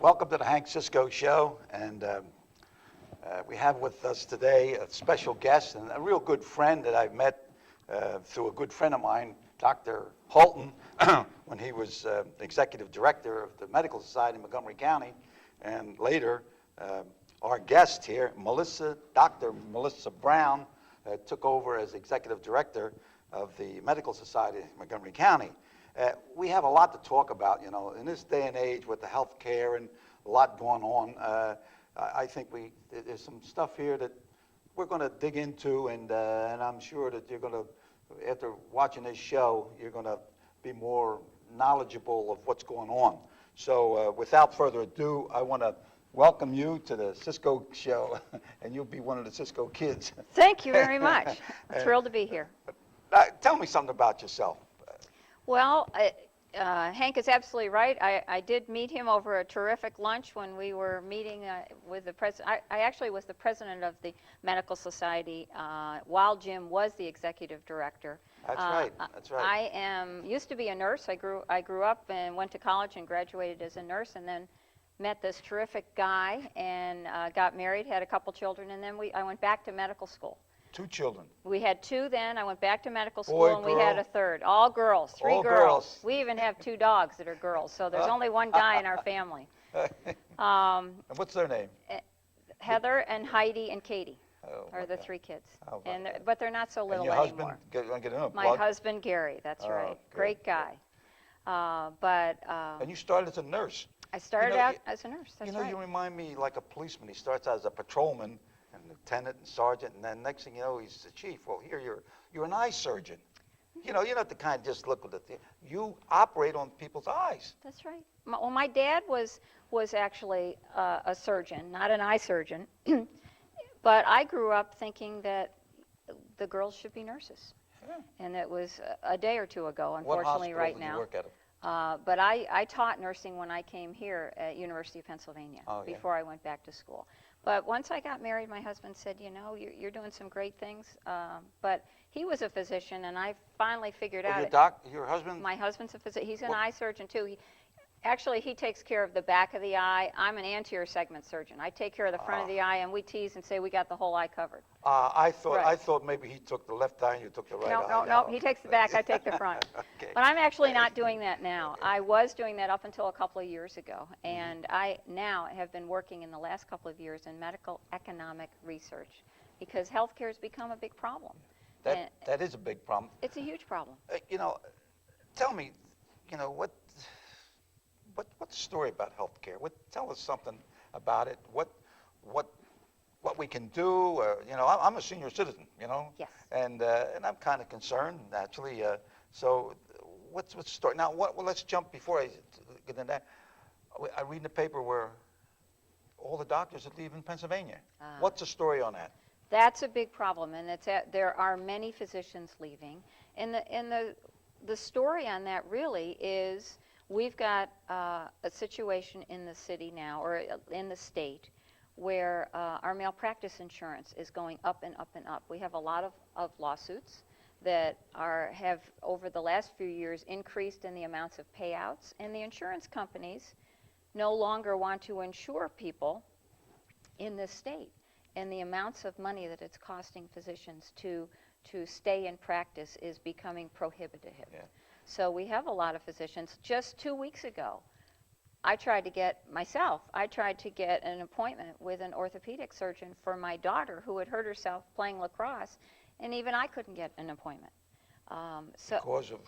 Welcome to the Hank Cisco Show, and we have with us today a special guest and a real good friend that I've met through a good friend of mine, Dr. Holton, when he was executive director of the Medical Society in Montgomery County, and later our guest here, Dr. Melissa Brown, took over as executive director of the Medical Society in Montgomery County. We have a lot to talk about, you know, in this day and age with the health care and a lot going on. I think there's some stuff here that we're going to dig into, and I'm sure that you're going to, after watching this show, you're going to be more knowledgeable of what's going on. So without further ado, I want to welcome you to the Cisco Show, and you'll be one of the Cisco kids. Thank you very much. I'm thrilled to be here. Tell me something about yourself. Well, Hank is absolutely right. I did meet him over a terrific lunch when we were meeting with the president. I actually was the president of the Medical Society while Jim was the executive director. That's right. That's right. I used to be a nurse. I grew up and went to college and graduated as a nurse, and then met this terrific guy and got married, had a couple children, and then I went back to medical school. 2 children. We had 2 then. I went back to medical school, Boy, and girl. we had a third. All girls, 3 All girls. girls. We even have 2 dogs that are girls, so there's only 1 guy in our family. And what's their name? Heather and Heidi and Katie are the okay. 3 kids. How about And but they're not so And little your anymore. husband? Get him a My plug. husband Gary, that's Oh, right. good, Great guy. And you started as a nurse. I started out as a nurse. That's You know, right. you remind me like a policeman. He starts out as a patrolman, and lieutenant and sergeant, and then next thing you know, he's the chief. Well, here you're an eye surgeon. You know, you're not the kind just look with the thing. You operate on people's eyes. That's right. Well, my dad was actually a surgeon, not an eye surgeon, but I grew up thinking that the girls should be nurses. Yeah. And it was a day or 2 ago, What unfortunately, hospital right did now. you work at? But I taught nursing when I came here at University of Pennsylvania before I went back to school. But once I got married, my husband said, you know, you're doing some great things. But he was a physician, and I finally figured out. Your husband? My husband's a physician. He's an eye surgeon, too. Actually, he takes care of the back of the eye. I'm an anterior segment surgeon. I take care of the front of the eye, and we tease and say we got the whole eye covered. I thought maybe he took the left eye and you took the right eye. No. He takes the back. I take the front. Okay. But I'm actually not doing that now. I was doing that up until a couple of years ago, and I now have been working in the last couple of years in medical economic research because healthcare has become a big problem. That is a big problem. It's a huge problem. You know, tell me, you know, what's the story about healthcare? Tell us something about it. What we can do? You know, I'm a senior citizen. You know. Yes. And I'm kind of concerned naturally. So, what's the story now? Well, let's jump before I get into that. I read in the paper where all the doctors are leaving Pennsylvania. What's the story on that? That's a big problem, and there are many physicians leaving. And the story on that really is we've got a situation in the city now, or in the state, where our malpractice insurance is going up and up and up. We have a lot of lawsuits that have over the last few years increased in the amounts of payouts, and the insurance companies no longer want to insure people in this state. And the amounts of money that it's costing physicians to stay in practice is becoming prohibitive. Yeah. So we have a lot of physicians. Just 2 weeks ago, I tried to get an appointment with an orthopedic surgeon for my daughter who had hurt herself playing lacrosse, and even I couldn't get an appointment. Because of?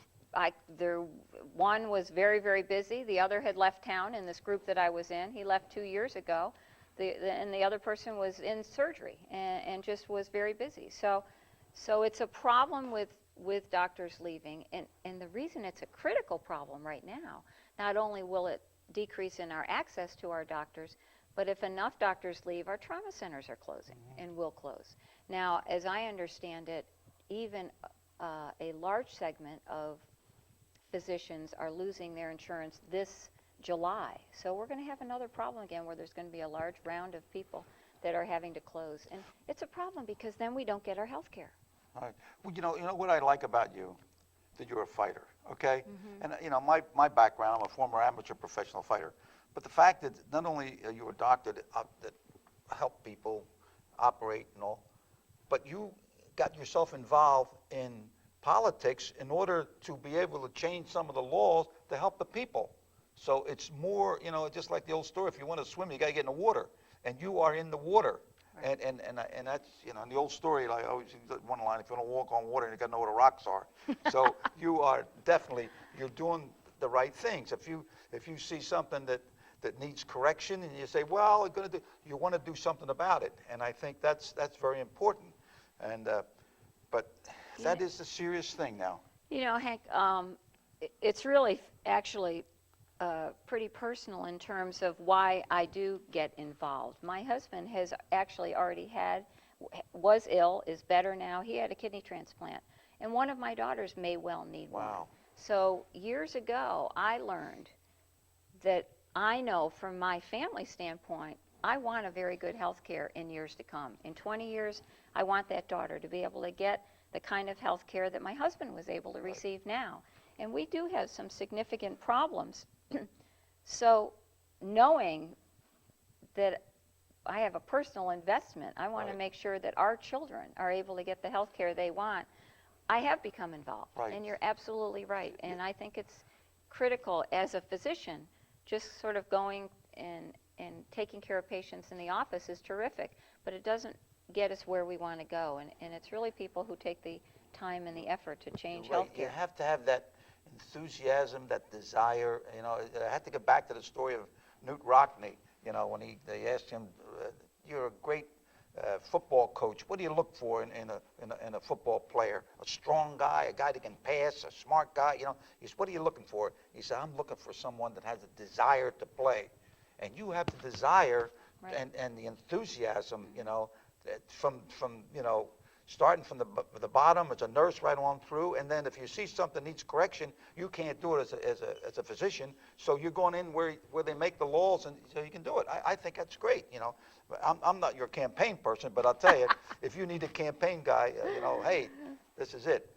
One was very, very busy. The other had left town in this group that I was in. He left 2 years ago. And the other person was in surgery and just was very busy. So it's a problem with doctors leaving. And the reason it's a critical problem right now, not only will it decrease in our access to our doctors, but if enough doctors leave, our trauma centers are closing and will close. Now, as I understand it, even a large segment of physicians are losing their insurance this July. So we're going to have another problem again where there's going to be a large round of people that are having to close. And it's a problem because then we don't get our health care. All right. Well, you know what I like about you, that you're a fighter, okay? And you know, my background, I'm a former amateur professional fighter. But the fact that not only are you a doctor that help people operate and all, but you got yourself involved in politics in order to be able to change some of the laws to help the people. So it's more, just like the old story, if you want to swim, you got to get in the water, and you are in the water. Right. And that's, in the old story, like I always use one line, if you want to walk on water, you got to know where the rocks are. So you are definitely, you're doing the right things. If you see something that needs correction, and you say, well, you want to do something about it. And I think that's very important. And but that is a serious thing now. Hank, it's really actually pretty personal in terms of why I do get involved. My husband has actually already was ill, is better now. He had a kidney transplant. And one of my daughters may well need one. Wow. So years ago, I learned that I know from my family standpoint, I want a very good health care in years to come. In 20 years, I want that daughter to be able to get the kind of health care that my husband was able to receive now. And we do have some significant problems. So knowing that I have a personal investment, I want to make sure that our children are able to get the health care they want, I have become involved. Right. And you're absolutely right. And I think it's critical as a physician, just sort of going and taking care of patients in the office is terrific, but it doesn't get us where we want to go. And it's really people who take the time and the effort to change Right. healthcare. You have to have that enthusiasm, that desire. I have to get back to the story of Newt Rockne. When they asked him, "You're a great football coach. What do you look for in a football player? A strong guy, a guy that can pass, a smart guy. He said, what are you looking for?" He said, "I'm looking for someone that has a desire to play." And you have the desire Right. and the enthusiasm. From starting from the bottom as a nurse right on through, and then if you see something needs correction, you can't do it as a physician, so you're going in where they make the laws, and so you can do it. I think that's great. I'm not your campaign person, but I'll tell you, if you need a campaign guy, hey, this is it.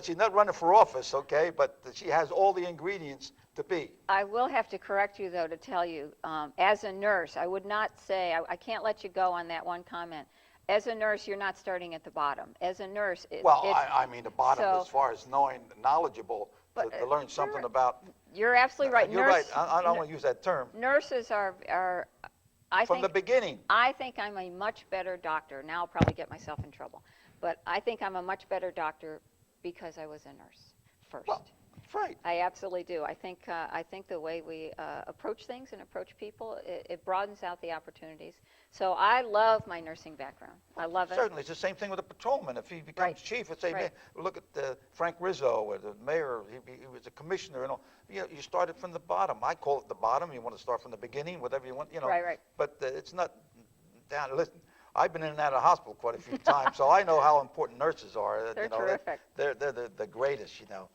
She's not running for office, okay, but she has all the ingredients to be. I will have to correct you, though, to tell you, as a nurse, I would not say, I can't let you go on that one comment. As a nurse, you're not starting at the bottom. As a nurse, I mean the bottom so, as far as knowledgeable to learn something about. You're absolutely right. You're right. I don't want to use that term. Nurses are From the beginning. I think I'm a much better doctor. Now I'll probably get myself in trouble. But I think I'm a much better doctor because I was a nurse first. Well, that's right. I absolutely do. I think the way we approach things and approach people, it broadens out the opportunities. So I love my nursing background. I love it. Certainly. It's the same thing with a patrolman. If he becomes Right. chief, it's say, Right. man, look at Frank Rizzo, or the mayor. He was a commissioner. You started from the bottom. I call it the bottom. You want to start from the beginning, whatever you want. Right. But it's not down. Listen, I've been in and out of the hospital quite a few times, so I know how important nurses are. They're terrific. They're the greatest. Now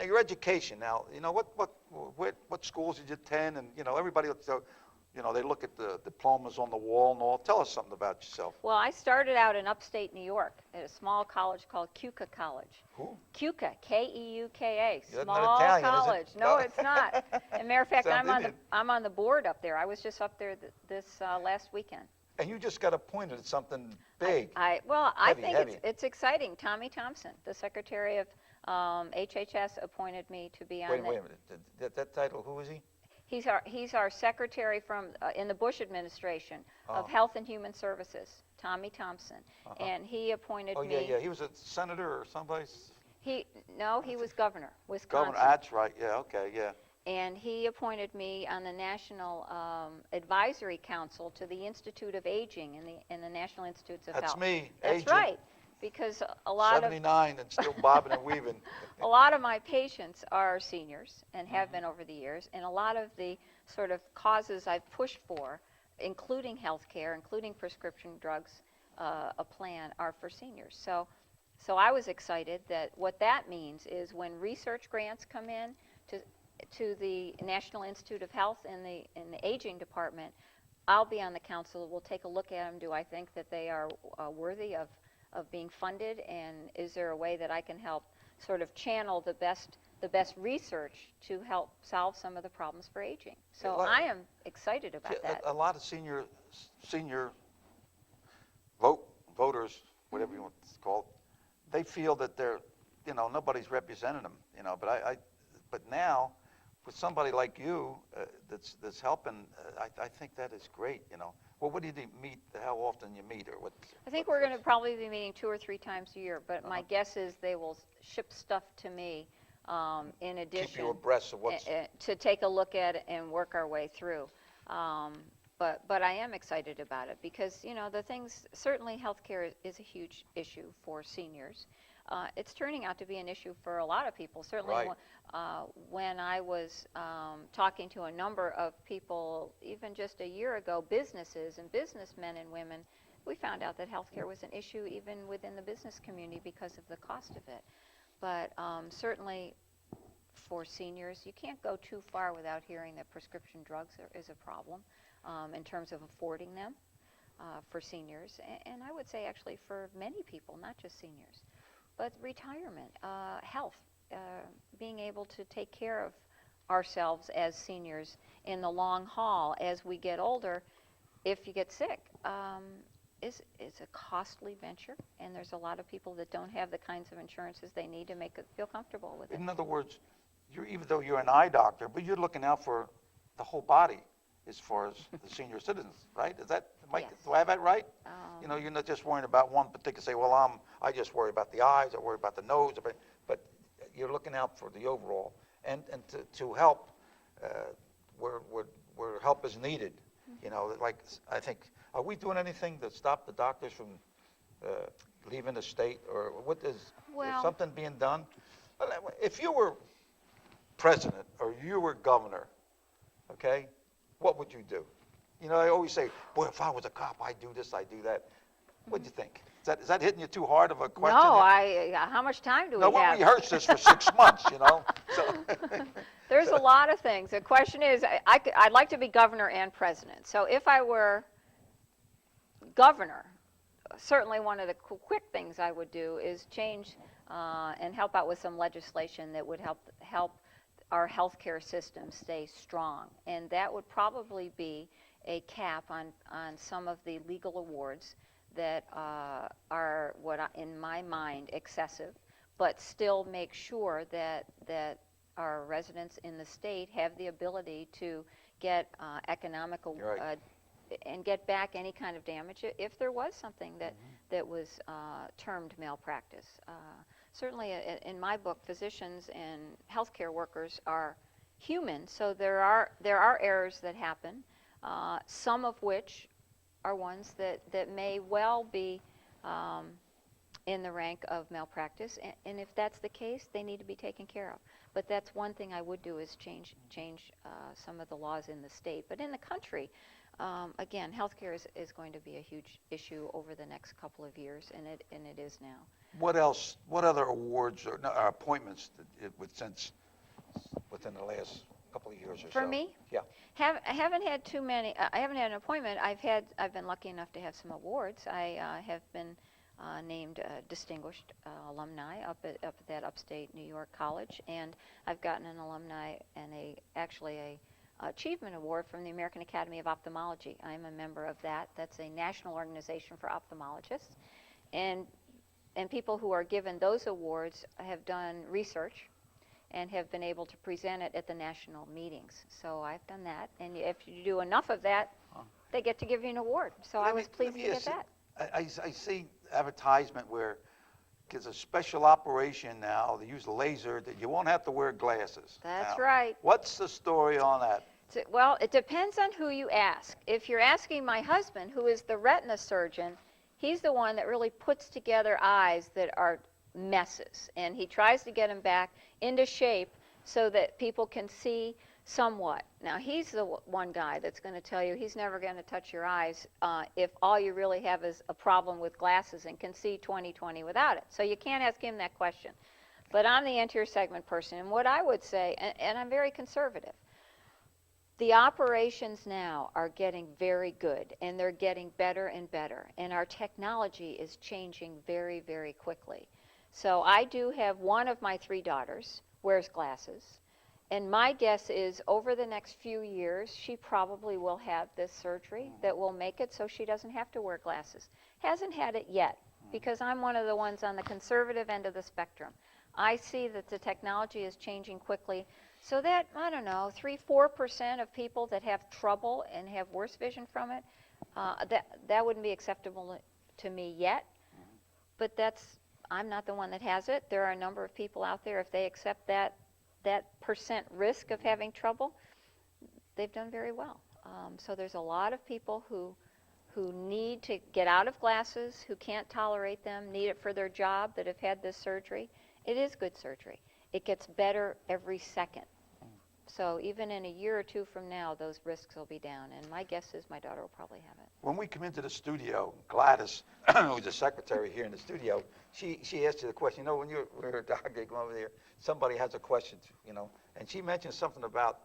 your education. Now what schools did you attend? And everybody. They look at the diplomas on the wall and all. Tell us something about yourself. Well, I started out in upstate New York at a small college called Keuka College. Who? Keuka, K-E-U-K-A, You're small not Italian, is it? college. No, it's not. As a matter of fact, Sounds I'm on the board up there. I was just up there this last weekend. And you just got appointed at something big. I think Heavy. it's exciting. Tommy Thompson, the Secretary of HHS, appointed me to be on Wait a minute. That title, who is he? He's our secretary from in the Bush administration of Health and Human Services, Tommy Thompson, and he appointed me. Oh yeah. He was a senator or someplace. He was governor, Wisconsin. Governor. That's right. Yeah. Okay. Yeah. And he appointed me on the National Advisory Council to the Institute of Aging in the National Institutes of Health. That's me. That's aging. right, because a lot of 79 and still bobbing and weaving. a lot of my patients are seniors and have been over the years, and a lot of the sort of causes I've pushed for, including health care, including prescription drugs, a plan, are for seniors. So I was excited that what that means is when research grants come in to the National Institute of Health in the aging department, I'll be on the council. We'll take a look at them. Do I think that they are worthy of being funded, and is there a way that I can help sort of channel the best the best research to help solve some of the problems for aging. So Like- I am excited about that. A lot of senior voters, whatever you want to call it, they feel that they're, nobody's representing them, but now, with somebody like you that's helping, I think that is great, Well, what do you meet, how often you meet, or what? I think we're going to probably be meeting 2 or 3 times a year, but my guess is they will ship stuff to me in addition. Keep you abreast of what's. To take a look at it and work our way through. But I am excited about it because, the things, certainly healthcare is a huge issue for seniors. It's turning out to be an issue for a lot of people. Certainly Right. when I was talking to a number of people, even just a year ago, businesses and businessmen and women, we found out that healthcare was an issue even within the business community because of the cost of it. But certainly for seniors, you can't go too far without hearing that prescription drugs is a problem in terms of affording them for seniors. And I would say actually for many people, not just seniors. But retirement, health, being able to take care of ourselves as seniors in the long haul as we get older, if you get sick, is a costly venture, and there's a lot of people that don't have the kinds of insurances they need to make it feel comfortable with it. In other words, even though you're an eye doctor, but you're looking out for the whole body as far as the senior citizens, right? Is that, Yes. do I have that right? You're not just worrying about one particular, say, well, I just worry about the eyes, I worry about the nose, but you're looking out for the overall, and to help where help is needed. Like, I think, are we doing anything to stop the doctors from leaving the state, or what is something being done? If you were president or you were governor, okay, what would you do? I always say, boy, if I was a cop, I'd do this, I'd do that. What do you think? Is that hitting you too hard of a question? No, how much time do we No, have? we rehearsed this for 6 months, So. There's a lot of things. The question is, I'd like to be governor and president. So if I were governor, certainly one of the quick things I would do is change and help out with some legislation that would help our healthcare system stay strong. And that would probably be a cap on some of the legal awards that are, in my mind, excessive, but still make sure that our residents in the state have the ability to get economical Right. And get back any kind of damage if there was something that was termed malpractice. Certainly, in my book, physicians and healthcare workers are human, so there are errors that happen, some of which are ones that may well be in the rank of malpractice, and if that's the case, they need to be taken care of. But that's one thing I would do is change some of the laws in the state. But in the country, again, healthcare is going to be a huge issue over the next couple of years, and it is now. What else? What other awards or appointments since within the last couple of years or so? For me? Yeah. I haven't had too many. I haven't had an appointment. I've been lucky enough to have some awards. I have been named distinguished alumni up at that upstate New York college, and I've gotten an alumni and actually a achievement award from the American Academy of Ophthalmology. I'm a member of that. That's a national organization for ophthalmologists, and people who are given those awards have done research and have been able to present it at the national meetings. So I've done that, and if you do enough of that, they get to give you an award. So I was pleased to get that. I see advertisement where there's a special operation now. They use a laser that you won't have to wear glasses. That's now, right. What's the story on that? Well, it depends on who you ask. If you're asking my husband, who is the retina surgeon, he's the one that really puts together eyes that are messes, and he tries to get them back into shape so that people can see somewhat. Now, he's the one guy that's going to tell you he's never going to touch your eyes if all you really have is a problem with glasses and can see 20/20 without it. So you can't ask him that question. But I'm the anterior segment person, and what I would say, and I'm very conservative, the operations now are getting very good, and they're getting better and better, and our technology is changing very, very quickly. So I do have one of my 3 daughters wears glasses. And my guess is over the next few years, she probably will have this surgery that will make it so she doesn't have to wear glasses. Hasn't had it yet, because I'm one of the ones on the conservative end of the spectrum. I see that the technology is changing quickly, so that, I don't know, 3-4% of people that have trouble and have worse vision from it, that wouldn't be acceptable to me yet. But I'm not the one that has it. There are a number of people out there, if they accept that percent risk of having trouble, they've done very well. So there's a lot of people who need to get out of glasses, who can't tolerate them, need it for their job, that have had this surgery. It is good surgery. It gets better every second. So even in a year or two from now, those risks will be down. And my guess is my daughter will probably have it. When we come into the studio, Gladys, who's the secretary here in the studio, she asked you the question, when we're a doctor, you go over there, somebody has a question, and she mentioned something about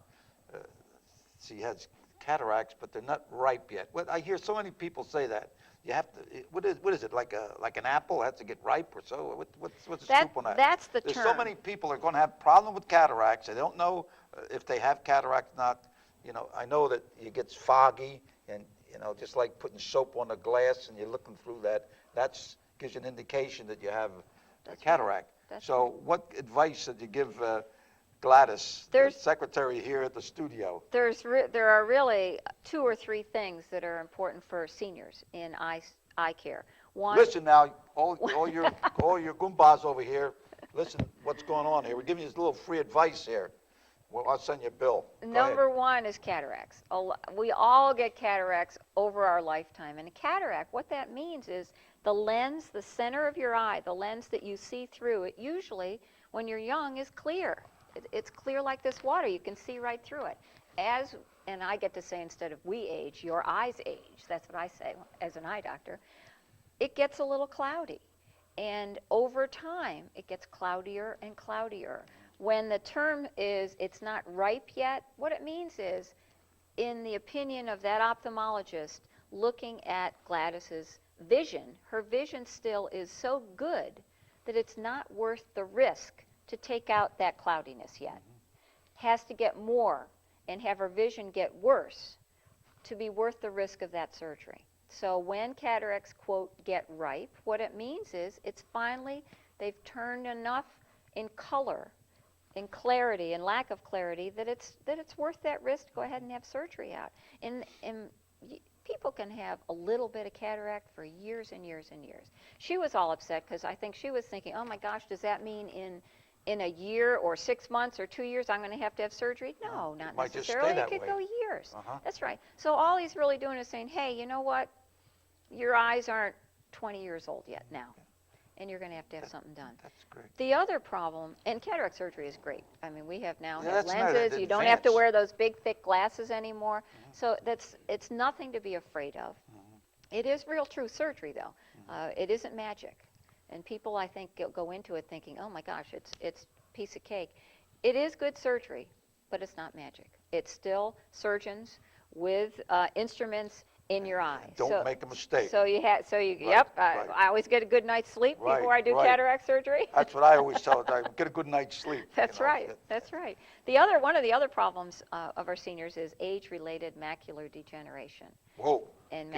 she has cataracts, but they're not ripe yet. Well, I hear so many people say that. You have to, what is it, like an apple has to get ripe or so? What's the scoop on that? That's the term. There's so many people are going to have problem with cataracts. They don't know if they have cataracts or not. I know that it gets foggy, and just like putting soap on the glass and you're looking through that, gives you an indication that you have a cataract. So what advice did you give Gladys, the secretary here at the studio? There are really 2 or 3 things that are important for seniors in eye care. One, listen now, all your goombas over here, listen what's going on here. We're giving you this little free advice here. Well, I'll send you a bill. Number 1 is cataracts. We all get cataracts over our lifetime. And a cataract, what that means is the lens, the center of your eye, the lens that you see through, it usually, when you're young, is clear. It's clear like this water. You can see right through it. And I get to say, instead of we age, your eyes age. That's what I say as an eye doctor. It gets a little cloudy. And over time, it gets cloudier and cloudier. When the term is it's not ripe yet, what it means is, in the opinion of that ophthalmologist, looking at Gladys's vision, her vision still is so good that it's not worth the risk to take out that cloudiness yet. Has to get more and have her vision get worse to be worth the risk of that surgery. So when cataracts, quote, get ripe, what it means is it's finally, they've turned enough in color, in clarity, and lack of clarity, that it's worth that risk to go ahead and have surgery out. And people can have a little bit of cataract for years and years and years. She was all upset because I think she was thinking, oh my gosh, does that mean in a year or 6 months or 2 years I'm going to have surgery? No, not necessarily. It could go years. That's right. So all he's really doing is saying, hey, you know what? Your eyes aren't 20 years old yet now, and you're going to have something done. That's great. The other problem, and cataract surgery is great. I mean, we have now Yeah, lenses. You don't have to wear those big, thick glasses anymore. So it's nothing to be afraid of. It is real true surgery, though. It isn't magic. And people, I think, go into it thinking, oh, my gosh, it's a piece of cake. It is good surgery, but it's not magic. It's still surgeons with instruments in your eye. Don't make a mistake. I always get a good night's sleep before I do cataract surgery. That's what I always tell them. Get a good night's sleep. That's right. That's right. One of the other problems of our seniors is age-related macular degeneration. Whoa. And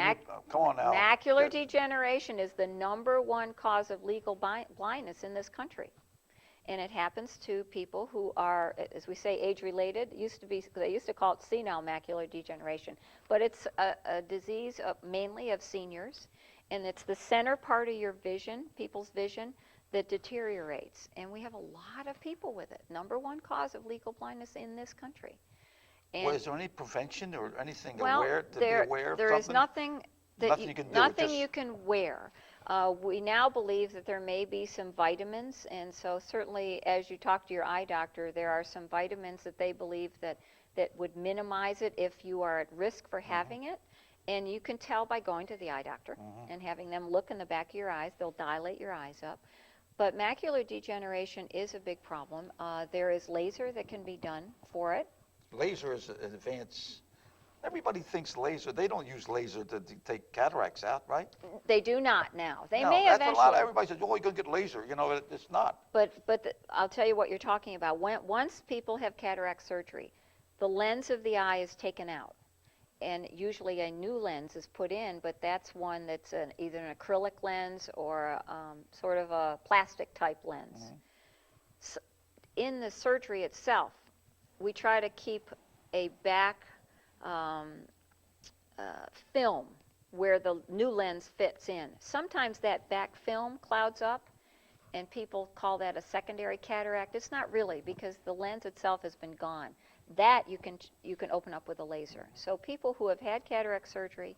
come on now. Macular degeneration is the #1 cause of legal blindness in this country. And it happens to people who are, as we say, age-related. They used to call it senile macular degeneration. But it's a disease mainly of seniors. And it's the center part of your vision, people's vision, that deteriorates. And we have a lot of people with it. #1 cause of legal blindness in this country. And is there any prevention or anything to be aware of? There is nothing you can do. You can wear. We now believe that there may be some vitamins, and so certainly as you talk to your eye doctor, there are some vitamins that they believe that would minimize it if you are at risk for having it. And you can tell by going to the eye doctor and having them look in the back of your eyes. They'll dilate your eyes up. But macular degeneration is a big problem. There is laser that can be done for it. Laser is an advanced everybody thinks laser. They don't use laser to take cataracts out, right? They do not now. They No, may that's eventually. a lot. Everybody says, "Oh, you're gonna get laser." You know, it's not. But I'll tell you what you're talking about. Once people have cataract surgery, the lens of the eye is taken out, and usually a new lens is put in. But that's one that's either an acrylic lens or sort of a plastic type lens. Mm-hmm. So in the surgery itself, we try to keep a back film where the new lens fits in. Sometimes that back film clouds up, and people call that a secondary cataract. It's not really, because the lens itself has been gone. That you can open up with a laser. So people who have had cataract surgery,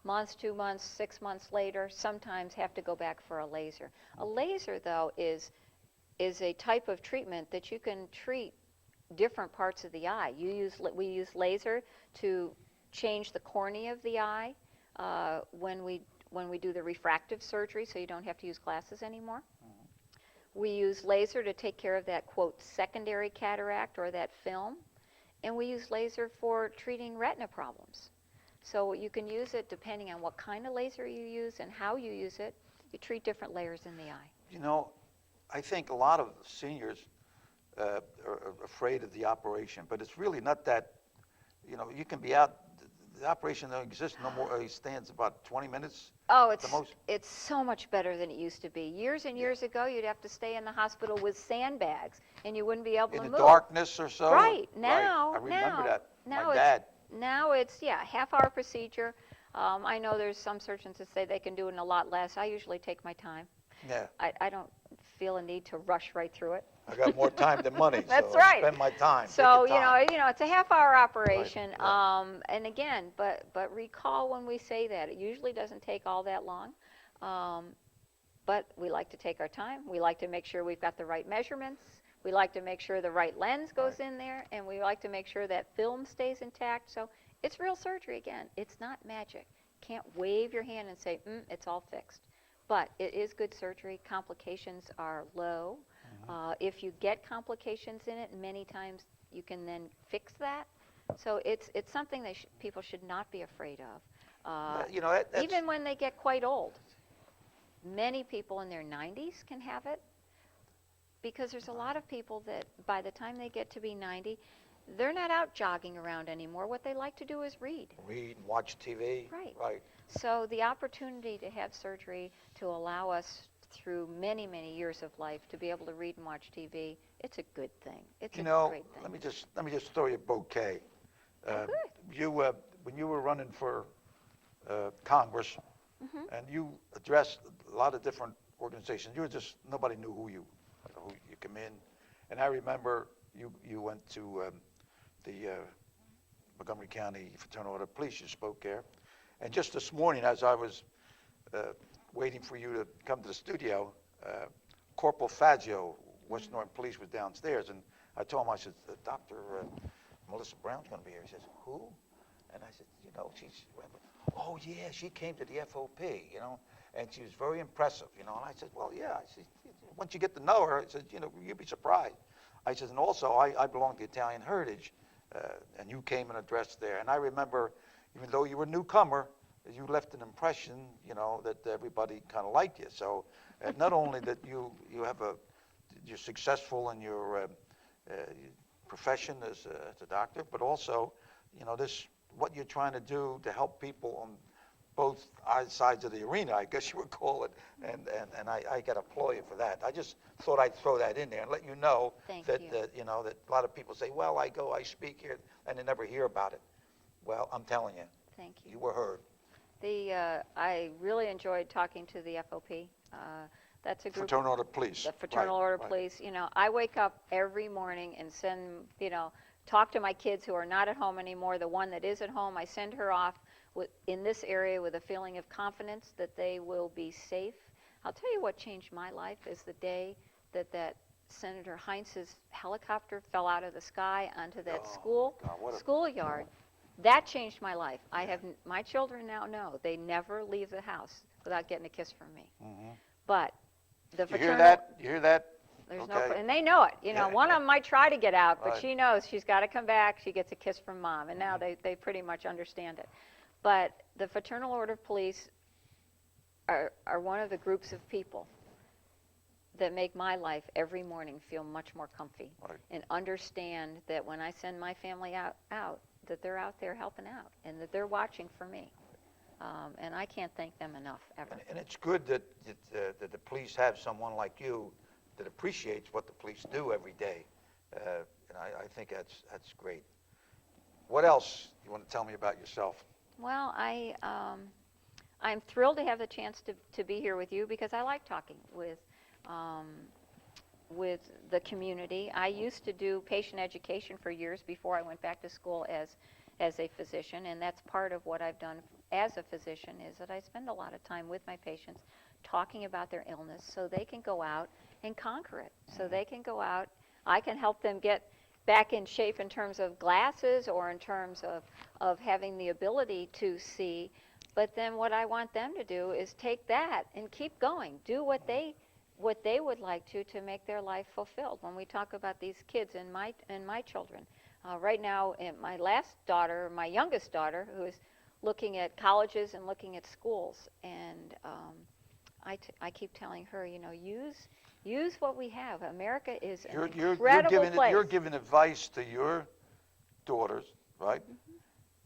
months, 2 months, 6 months later, sometimes have to go back for a laser. A laser, though, is a type of treatment that you can treat different parts of the eye. We use laser to change the cornea of the eye when we do the refractive surgery, so you don't have to use glasses anymore. We use laser to take care of that, quote, secondary cataract or that film. And we use laser for treating retina problems. So you can use it depending on what kind of laser you use and how you use it. You treat different layers in the eye. You know, I think a lot of seniors are afraid of the operation, but it's really not that. You know, you can be out. The operation doesn't exist no more. It stands about 20 minutes. Oh, at the most. it's so much better than it used to be. Years and years ago, you'd have to stay in the hospital with sandbags, and you wouldn't be able to move. In the darkness or so. Right. Now, I remember that. Now My dad. Now it's, half-hour procedure. I know there's some surgeons that say they can do it in a lot less. I usually take my time. Yeah. I don't feel a need to rush right through it. I got more time than money. That's so right. I spend my time. So Take your time. it's a half-hour operation. Right, yeah. And again, but recall when we say that it usually doesn't take all that long. But we like to take our time. We like to make sure we've got the right measurements. We like to make sure the right lens goes in there, and we like to make sure that film stays intact. So it's real surgery again. It's not magic. Can't wave your hand and say, it's all fixed. But it is good surgery. Complications are low. If you get complications in it, many times you can then fix that. So it's something that people should not be afraid of. Even when they get quite old. Many people in their 90s can have it, because there's a lot of people that by the time they get to be 90, they're not out jogging around anymore. What they like to do is read. Read and watch TV. Right. So the opportunity to have surgery to allow us through many, many years of life to be able to read and watch TV, it's a good thing. It's a great thing. Let me just throw you a bouquet. When you were running for Congress, and you addressed a lot of different organizations, nobody knew who you come in. And I remember you went to the Montgomery County Fraternal Order of Police. You spoke there. And just this morning, as I was waiting for you to come to the studio, Corporal Faggio, West Norton Police, was downstairs, and I told him, I said, Dr. Melissa Brown's going to be here. He says, who? And I said, she's, oh yeah, she came to the FOP, and she was very impressive, And I said, well, yeah. I said, once you get to know her, I said, you'd be surprised. I said, and also, I belong to Italian Heritage, and you came and addressed there. And I remember, even though you were a newcomer, you left an impression, that everybody kind of liked you. So not only that you're successful in your profession as a doctor, but also, what you're trying to do to help people on both sides of the arena, I guess you would call it, and I got to applaud you for that. I just thought I'd throw that in there and let you know that a lot of people say, well, I speak here, and they never hear about it. Well, I'm telling you. Thank you. You were heard. I really enjoyed talking to the FOP. That's a group. Fraternal Order of Police. The Fraternal Order of Police. I wake up every morning and talk to my kids who are not at home anymore. The one that is at home, I send her off in this area with a feeling of confidence that they will be safe. I'll tell you what changed my life is the day that Senator Heinz's helicopter fell out of the sky onto that schoolyard. That changed my life. My children now know they never leave the house without getting a kiss from me. But the You hear that? You hear that, There's Okay. and they know it. Yeah. One of them might try to get out, but Right. she knows she's got to come back. She gets a kiss from mom, and now they pretty much understand it. But the Fraternal Order of Police are one of the groups of people that make my life every morning feel much more comfy, Right. and understand that when I send my family out, that they're out there helping out, and that they're watching for me. And I can't thank them enough, ever. And it's good that the police have someone like you that appreciates what the police do every day. And I think that's great. What else you want to tell me about yourself? Well, I'm thrilled to have the chance to be here with you, because I like talking with the community. I used to do patient education for years before I went back to school as a physician, and that's part of what I've done as a physician, is that I spend a lot of time with my patients talking about their illness so they can go out and conquer it. So they can go out, I can help them get back in shape in terms of glasses, or in terms of having the ability to see. But then what I want them to do is take that and keep going, do what they would like to make their life fulfilled. When we talk about these kids and my children, right now, my youngest daughter, who is looking at colleges and looking at schools, and I keep telling her, use what we have. America is an incredible place. You're giving advice to your daughters, right? Mm-hmm.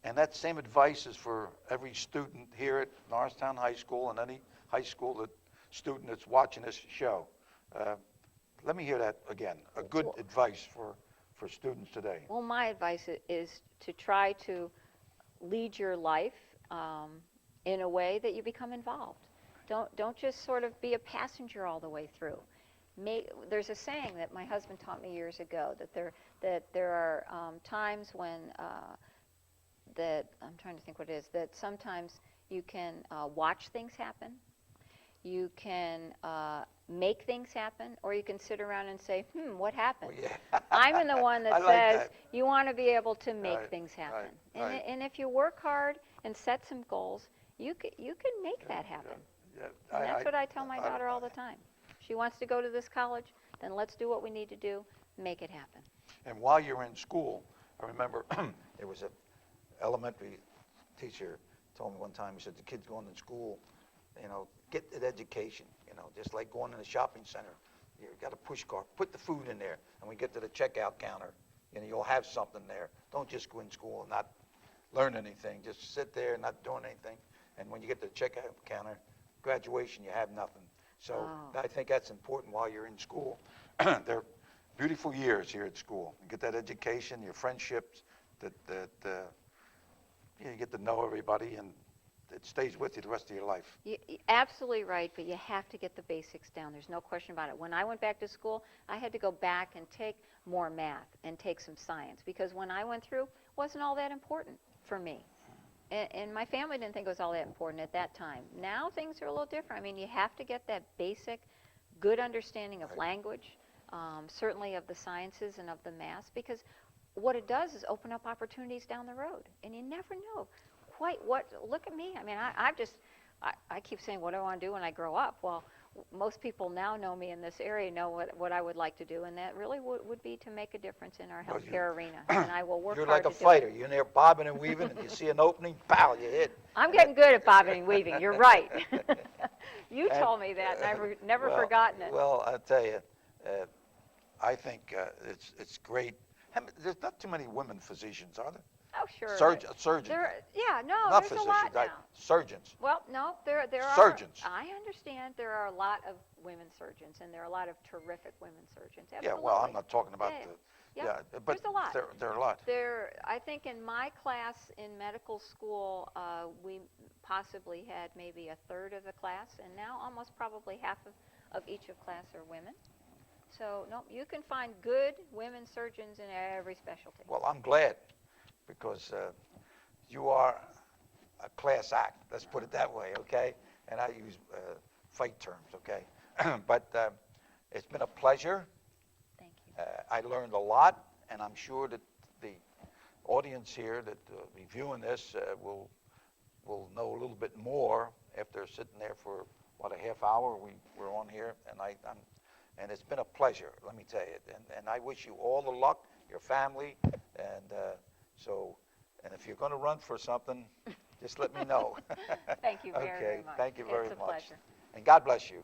And that same advice is for every student here at Norristown High School, and any high school student that's watching this show. Let me hear that again. A good advice for students today. Well, my advice is to try to lead your life in a way that you become involved. Don't just sort of be a passenger all the way through. There's a saying that my husband taught me years ago, that there are times when that I'm trying to think what it is, that sometimes you can watch things happen, you can make things happen, or you can sit around and say, what happened? Well, yeah. I'm in the one that I like says that. you want to be able to make Right, things happen. right. And if you work hard and set some goals, you can make that happen. Yeah. And that's what I tell my daughter all the time. She wants to go to this college, then let's do what we need to do, make it happen. And while you're in school, I remember there was an elementary teacher told me one time, he said, the kids going to school, get an education, just like going in a shopping center. You got a push cart, put the food in there, and when you get to the checkout counter, you'll have something there. Don't just go in school and not learn anything. Just sit there not doing anything. And when you get to the checkout counter, graduation, you have nothing. So I think that's important while you're in school. They're beautiful years here at school. You get that education, your friendships, that you get to know everybody, and it stays with you the rest of your life. You're absolutely right, but you have to get the basics down. There's no question about it. When I went back to school, I had to go back and take more math and take some science, because when I went through, it wasn't all that important for me. And my family didn't think it was all that important at that time. Now things are a little different. I mean, you have to get that basic, good understanding of language, certainly of the sciences and of the math, because what it does is open up opportunities down the road, and you never know quite what. Look at me. I mean, I keep saying, what do I want to do when I grow up? Well, most people now know me in this area, know what I would like to do, and that really would be to make a difference in our healthcare arena, and I will work You're hard like a to do fighter. it. You're in there bobbing and weaving, and you see an opening, pow, you hit. I'm getting good at bobbing and weaving. You're right. You And, told me that, and I've never well, forgotten it. Well, I'll tell you, I think it's great. There's not too many women physicians, are there? Oh, sure. Surgeons. Yeah, no, Not there's physicians, a lot now. surgeons. Well, no, there are. Surgeons. I understand there are a lot of women surgeons, and there are a lot of terrific women surgeons. Yeah, Absolutely. well, I'm not talking about Yeah. but There's a lot. there are a lot. I think in my class in medical school, we possibly had maybe a third of the class, and now almost probably half of each of class are women. So, no, you can find good women surgeons in every specialty. Well, I'm glad, because you are a class act, let's put it that way, okay? And I use fight terms, okay? But it's been a pleasure. Thank you. I learned a lot, and I'm sure that the audience here that be viewing this will know a little bit more after sitting there for, a half hour we're on here. And I'm and it's been a pleasure, let me tell you. And I wish you all the luck, your family, and and if you're going to run for something, just let me know. Thank you very, very Okay, much. thank you very It's a much. pleasure. And God bless you.